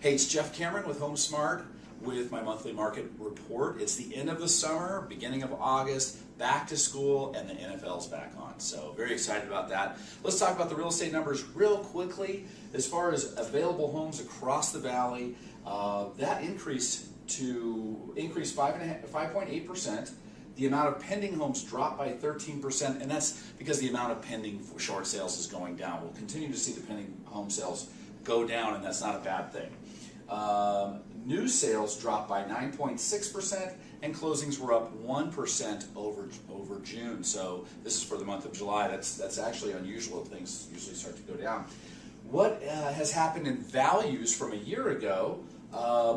Hey, it's Jeff Cameron with HomeSmart with my monthly market report. It's the end of the summer, beginning of August, back to school, and the NFL's back on. So very excited about that. Let's talk about the real estate numbers real quickly. As far as available homes across the valley, that increased 5.8%. The amount of pending homes dropped by 13%, and that's because the amount of pending for short sales is going down. We'll continue to see the pending home sales go down, and that's not a bad thing. New sales dropped by 9.6%, and closings were up 1% over June. So this is for the month of July. That's actually unusual. Things usually start to go down. What has happened in values from a year ago?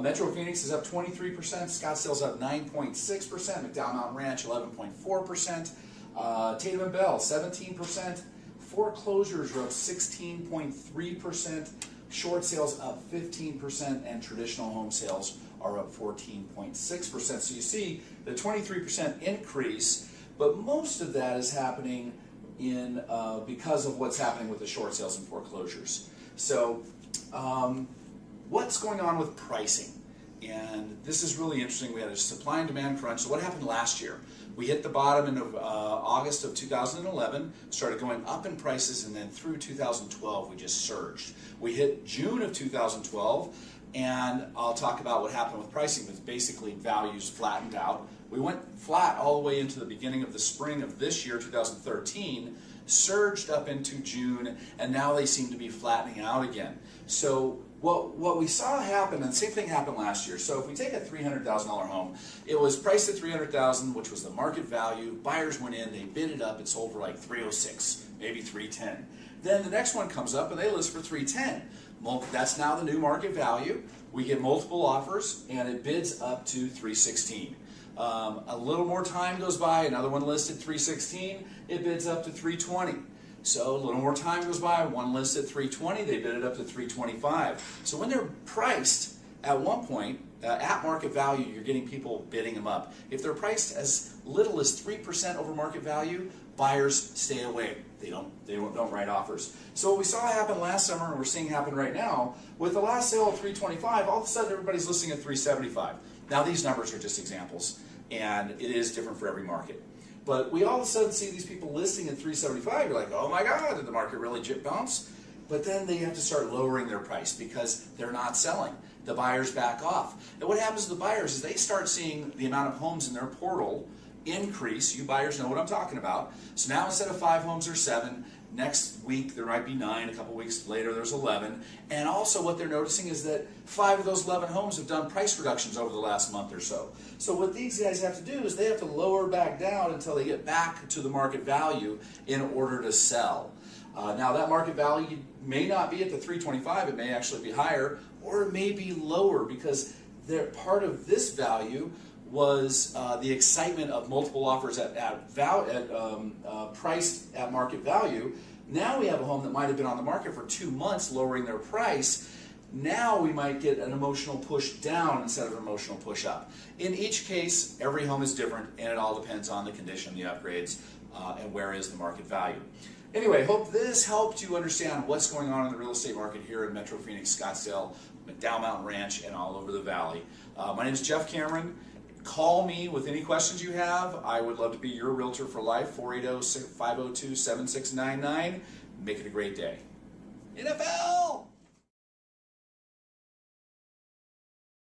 Metro Phoenix is up 23%, Scottsdale's up 9.6%, McDowell Mountain Ranch 11.4%, Tatum Bell 17%, foreclosures are up 16.3%, short sales up 15%, and traditional home sales are up 14.6%. So you see the 23% increase, but most of that is happening in because of what's happening with the short sales and foreclosures. So what's going on with pricing? And this is really interesting. We had a supply and demand crunch. So what happened last year? We hit the bottom in August of 2011, started going up in prices, and then through 2012 we just surged. We hit June of 2012, and I'll talk about what happened with pricing, but basically values flattened out. We went flat all the way into the beginning of the spring of this year, 2013, surged up into June, and now they seem to be flattening out again. So what we saw happen, and the same thing happened last year. So if we take a $300,000 home, it was priced at $300,000, which was the market value. Buyers went in, they bid it up, it sold for like $306, maybe $310. Then the next one comes up and they list for $310. That's now the new market value. We get multiple offers and it bids up to $316. A little more time goes by, another one listed $316, it bids up to $320. So a little more time goes by, one lists at $320, they bid it up to $325. So when they're priced at one point, at market value, you're getting people bidding them up. If they're priced as little as 3% over market value, buyers stay away. They don't write offers. So what we saw happen last summer, and we're seeing happen right now, with the last sale of $325, all of a sudden everybody's listing at $375. Now these numbers are just examples, and it is different for every market. But we all of a sudden see these people listing at $375. You're like, oh my God, did the market really bounce? But then they have to start lowering their price because they're not selling. The buyers back off. And what happens to the buyers is they start seeing the amount of homes in their portal increase. You buyers know what I'm talking about. So now instead of 5 homes, there's 7. Next week there might be 9. A couple weeks later there's 11. And also what they're noticing is that 5 of those 11 homes have done price reductions over the last month or so. So what these guys have to do is they have to lower back down until they get back to the market value in order to sell. Now that market value may not be at the $325, it may actually be higher, or it may be lower because part of this value was the excitement of multiple offers priced at market value. Now we have a home that might have been on the market for 2 months, lowering their price. Now we might get an emotional push down instead of an emotional push up. In each case, every home is different, and it all depends on the condition, the upgrades, and where is the market value. Anyway, hope this helped you understand what's going on in the real estate market here in Metro Phoenix, Scottsdale, McDowell Mountain Ranch, and all over the valley. My name is Jeff Cameron. Call me with any questions you have. I would love to be your realtor for life, 480-502-7699. Make it a great day. NFL!